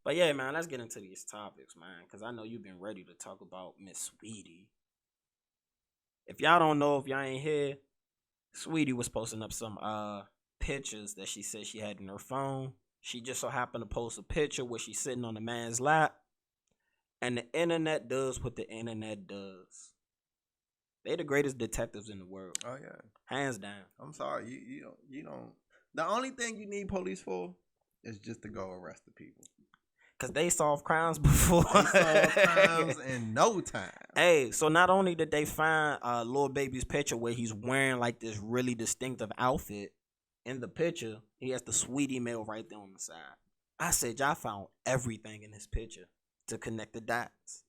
But yeah, man, let's get into these topics, man, because I know you've been ready to talk about Miss Saweetie. If y'all don't know, if y'all ain't here, Saweetie was posting up some pictures that she said she had in her phone. She just so happened to post a picture where she's sitting on a man's lap, and the internet does what the internet does. They the greatest detectives in the world. Oh yeah, hands down. I'm sorry, you don't. The only thing you need police for is just to go arrest the people. Cause they solve crimes before. They solve crimes in no time. Hey, so not only did they find Lil Baby's picture where he's wearing like this really distinctive outfit, in the picture he has the Saweetie mail right there on the side. I said y'all found everything in this picture to connect the dots,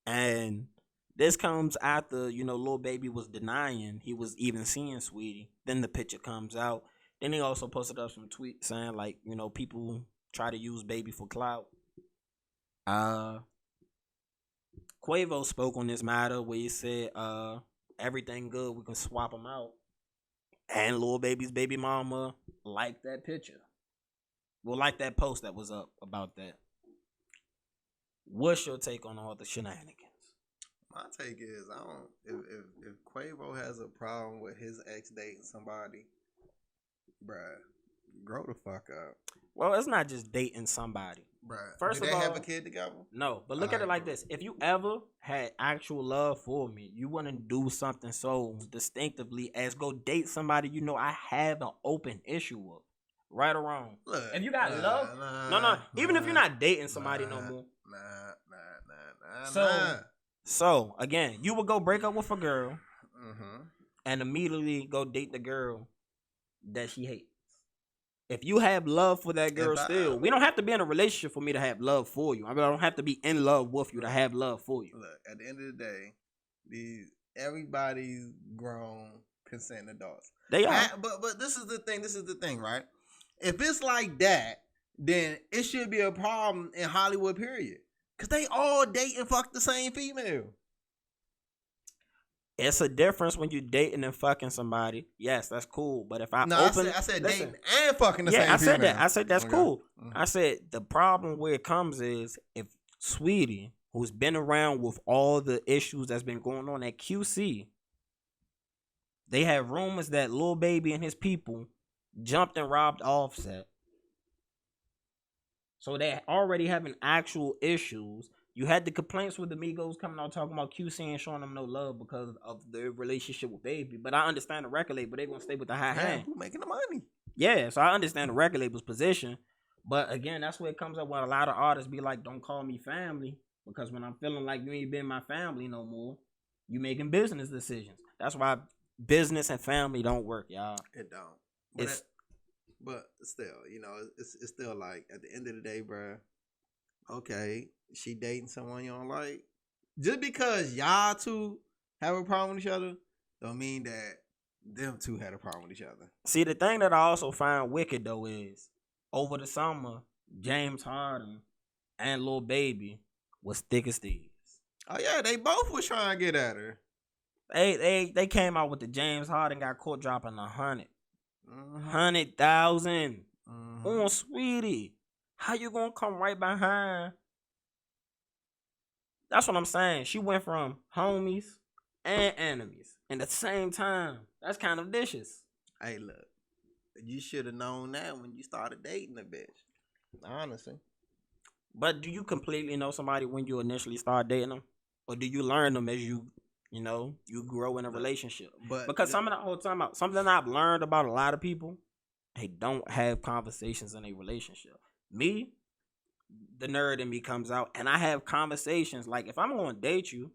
and this comes after Lil Baby was denying he was even seeing Saweetie. Then the picture comes out. Then he also posted up some tweets saying like people try to use Baby for clout. Quavo spoke on this matter where he said, everything good, we can swap them out. And Lil Baby's baby mama liked that picture. Well, like that post that was up about that. What's your take on all the shenanigans? My take is I don't. If Quavo has a problem with his ex dating somebody, bruh, grow the fuck up. Well, it's not just dating somebody. Bruh, First do of they all, have a kid together? No, but look at it like this. If you ever had actual love for me, you wouldn't do something so distinctively as go date somebody I have an open issue with. Right or wrong. Look, if you got love, no. Even if you're not dating somebody no more. So, again, you would go break up with a girl and immediately go date the girl that she hates. If you have love for that girl still, we don't have to be in a relationship for me to have love for you. I don't have to be in love with you to have love for you. Look, at the end of the day, everybody's grown, consenting adults. They are. But this is the thing, right? If it's like that, then it should be a problem in Hollywood, period. Because they all date and fuck the same female. It's a difference when you dating and fucking somebody. Yes, that's cool. But if I said dating and fucking the same female. I said that. I said that's cool. I said the problem where it comes is if Saweetie, who's been around with all the issues that's been going on at QC, they have rumors that Lil Baby and his people jumped and robbed Offset. So they already having actual issues. You had the complaints with the Migos coming out talking about QC and showing them no love because of their relationship with Baby. But I understand the record label, they're going to stay with the high hand. Who making the money? Yeah, so I understand the record label's position. But again, that's where it comes up when a lot of artists be like, don't call me family. Because when I'm feeling like you ain't been my family no more, you making business decisions. That's why business and family don't work, y'all. It don't. But still, it's still like, at the end of the day, bruh, okay, she dating someone you don't like. Just because y'all two have a problem with each other, don't mean that them two had a problem with each other. See, the thing that I also find wicked, though, is over the summer, James Harden and Lil Baby was thick as thieves. Oh, yeah, they both was trying to get at her. They came out with the James Harden got caught dropping 100,000 on Saweetie. How you gonna come right behind? That's what I'm saying. She went from homies and enemies in the same time. That's kind of vicious. Hey, look, you should have known that when you started dating the bitch. Honestly. But do you completely know somebody when you initially start dating them, or do you learn them as you grow in a relationship? Because something I've learned about a lot of people, they don't have conversations in a relationship. Me, the nerd in me comes out, and I have conversations. Like, if I'm going to date you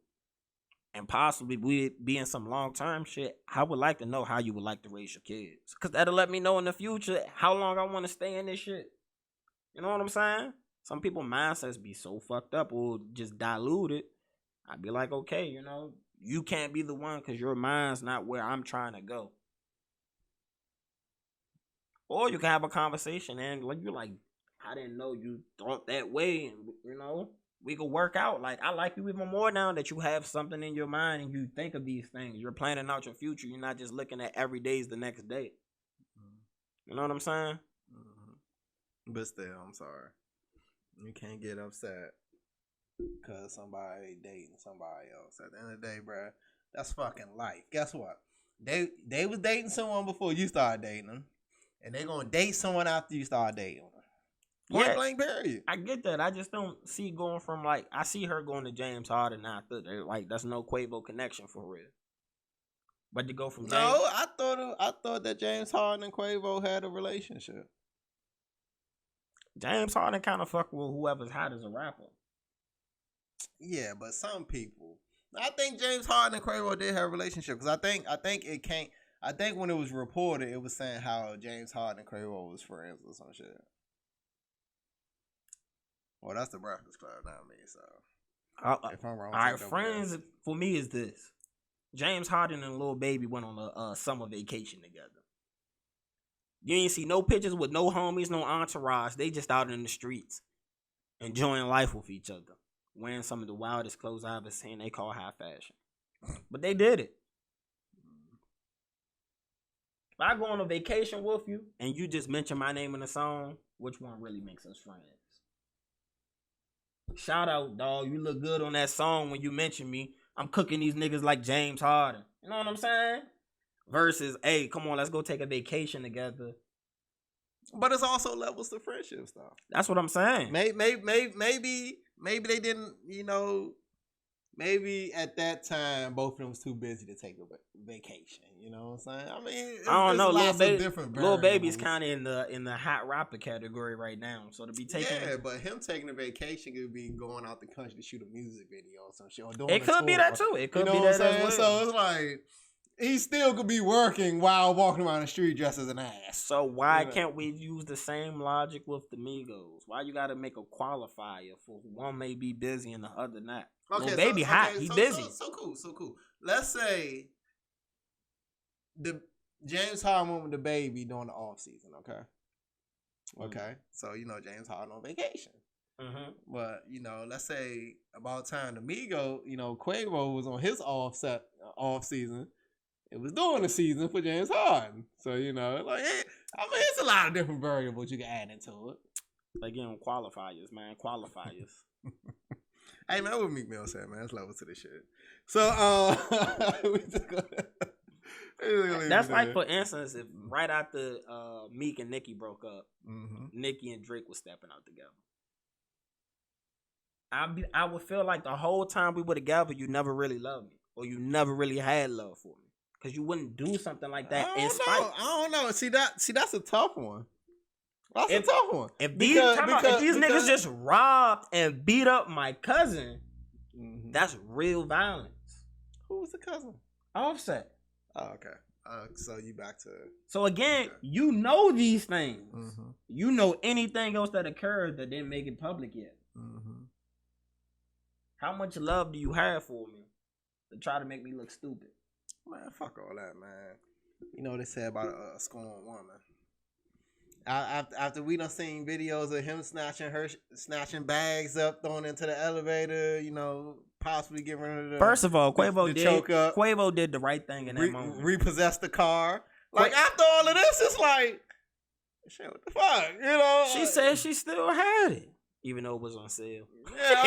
and possibly we be in some long-term shit, I would like to know how you would like to raise your kids. Because that'll let me know in the future how long I want to stay in this shit. You know what I'm saying? Some people mindsets be so fucked up or just diluted. I'd be like, okay, you can't be the one because your mind's not where I'm trying to go. Or you can have a conversation and you're like, I didn't know you thought that way. And, we could work out. Like, I like you even more now that you have something in your mind and you think of these things. You're planning out your future. You're not just looking at every day's the next day. You know what I'm saying? But still, I'm sorry. You can't get upset because somebody dating somebody else. At the end of the day, bro, that's fucking life. Guess what? They was dating someone before you started dating them, and they gonna date someone after you start dating them. Point blank, period. I get that. I just don't see going from like I see her going to James Harden after like that's no Quavo connection for real. But to go from James, I thought that James Harden and Quavo had a relationship. James Harden kind of fuck with whoever's hot as a rapper. Yeah, but some people. I think James Harden and Quavo did have a relationship because I think it can't. I think when it was reported, it was saying how James Harden and Quavo was friends or some shit. Well, that's the Breakfast Club, not me. So if I'm wrong, all right, friends for me is this: James Harden and Lil Baby went on a summer vacation together. You ain't see no pictures with no homies, no entourage. They just out in the streets, enjoying life with each other, wearing some of the wildest clothes I've ever seen. They call high fashion, but they did it. If I go on a vacation with you and you just mention my name in a song, which one really makes us friends? Shout out, dog. You look good on that song when you mention me. I'm cooking these niggas like James Harden. You know what I'm saying? Versus, hey, come on, let's go take a vacation together. But it's also levels to friendship stuff. That's what I'm saying. Maybe they didn't, maybe at that time both of them was too busy to take a vacation. You know what I'm saying? I mean, I don't know. Lil Baby's kind of in the hot rapper category right now. So to be taking, but him taking a vacation could be going out the country to shoot a music video or some shit. Or doing it could be that too. It could be that as well. So it's like he still could be working while walking around the street dressed as an ass. So why can't we use the same logic with the Migos? Why you got to make a qualifier for one may be busy and the other not? Okay, Lil Baby hot. He busy. So cool. Let's say the James Harden went with the Baby during the off season. Okay. So James Harden on vacation. Mm-hmm. But let's say about time the Migos, Quavo was on his off season. It was during the season for James Harden. So it's a lot of different variables you can add into it. Again, qualifiers, man. Qualifiers. Hey man, what Meek Mill said, man. Let's level to this shit. So that's like, for instance, if right after Meek and Nicki broke up, mm-hmm. Nicki and Drake was stepping out together. I would feel like the whole time we were together, you never really loved me, or you never really had love for me, because you wouldn't do something like that. I don't know. See, that's a tough one. That's a tough one. If these niggas just robbed and beat up my cousin, mm-hmm. that's real violence. Who was the cousin? Offset. Oh, okay. So you back to... So again, you know these things. Mm-hmm. You know anything else that occurred that didn't make it public yet. Mm-hmm. How much love do you have for me to try to make me look stupid? Man, fuck all that, man. You know what they say about a scorned woman. After we done seen videos of him snatching bags up, throwing into the elevator, possibly getting rid of the... First of all, Quavo did the right thing in that moment. Repossess the car. Like, after all of this, it's like, shit, what the fuck? She said she still had it, even though it was on sale. Yeah,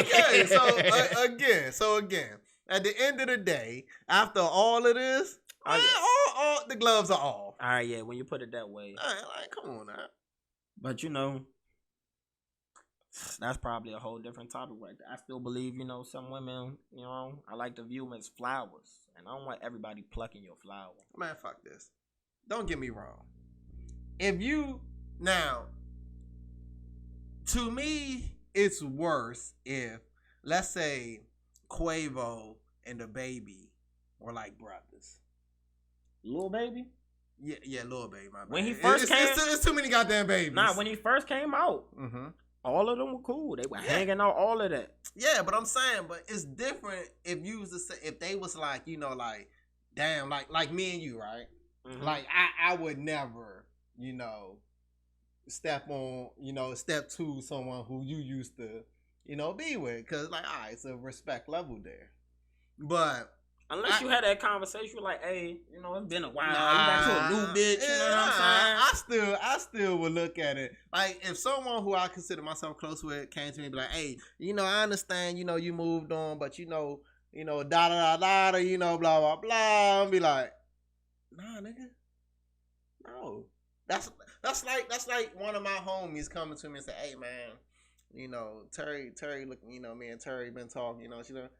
okay. So again, at the end of the day, after all of this, all the gloves are off. All right, yeah, when you put it that way. Like, come on now. But that's probably a whole different topic right there. I still believe, some women, I like to view them as flowers. And I don't want everybody plucking your flower. Man, fuck this. Don't get me wrong. To me, it's worse if, let's say, Quavo and the Baby were like brothers. Lil Baby? Yeah, Lil Baby, my bad. When he first came... It's too many goddamn babies. Nah, when he first came out, mm-hmm. all of them were cool. They were hanging out, all of that. Yeah, but I'm saying, it's different if you was to say, if they was like, like, damn, like me and you, right? Mm-hmm. Like, I would never, step to someone who you used to, be with. Because, like, all right, it's a respect level there. But Unless you had that conversation, you're like, hey, you know, it's been a while. You got you a new bitch, you know what I'm saying? I still would look at it. Like, if someone who I consider myself close with came to me and be like, hey, you know, I understand, you know, you moved on, but you know, da, you know, blah, blah, blah. I'll be like, nah, nigga. No. That's like one of my homies coming to me and say, hey, man, you know, Terry looking, you know, me and Terry been talking, you know, she like,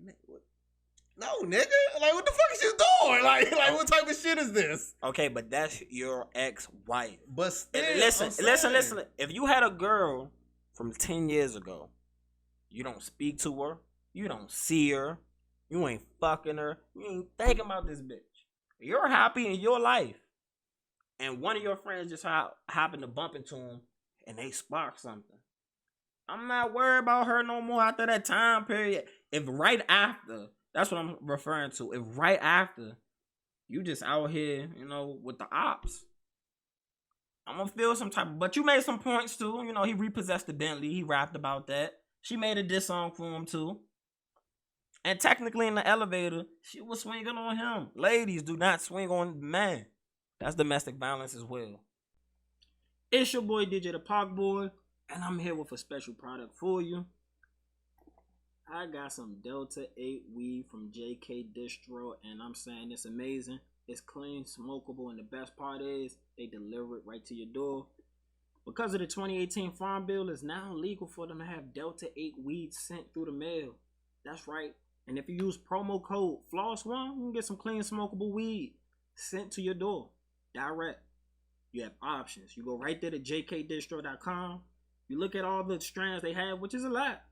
nigga, what? No, nigga. Like, what the fuck is you doing? Like, what type of shit is this? Okay, but that's your ex-wife. But still, listen. If you had a girl from 10 years ago, you don't speak to her, you don't see her, you ain't fucking her, you ain't thinking about this bitch. You're happy in your life. And one of your friends just happened to bump into him and they spark something. I'm not worried about her no more after that time period. If right after... That's what I'm referring to. If right after you just out here, you know, with the ops, I'm gonna feel some type of, but you made some points too. You know, he repossessed the Bentley. He rapped about that. She made a diss song for him too. And technically in the elevator, she was swinging on him. Ladies, do not swing on men. That's domestic violence as well. It's your boy DJTheParkBoy, and I'm here with a special product for you. I got some Delta 8 weed from JK Distro, and I'm saying it's amazing. It's clean, smokable, and the best part is they deliver it right to your door. Because of the 2018 Farm Bill, it's now legal for them to have Delta 8 weed sent through the mail. That's right. And if you use promo code FLOSS1, you can get some clean, smokable weed sent to your door direct. You have options. You go right there to jkdistro.com. You look at all the strands they have, which is a lot.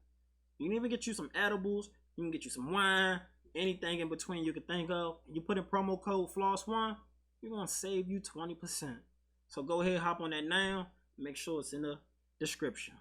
You can even get you some edibles. You can get you some wine. Anything in between you can think of. You put in promo code FLOSS1, you're going to save you 20%. So go ahead, hop on that now. Make sure it's in the description.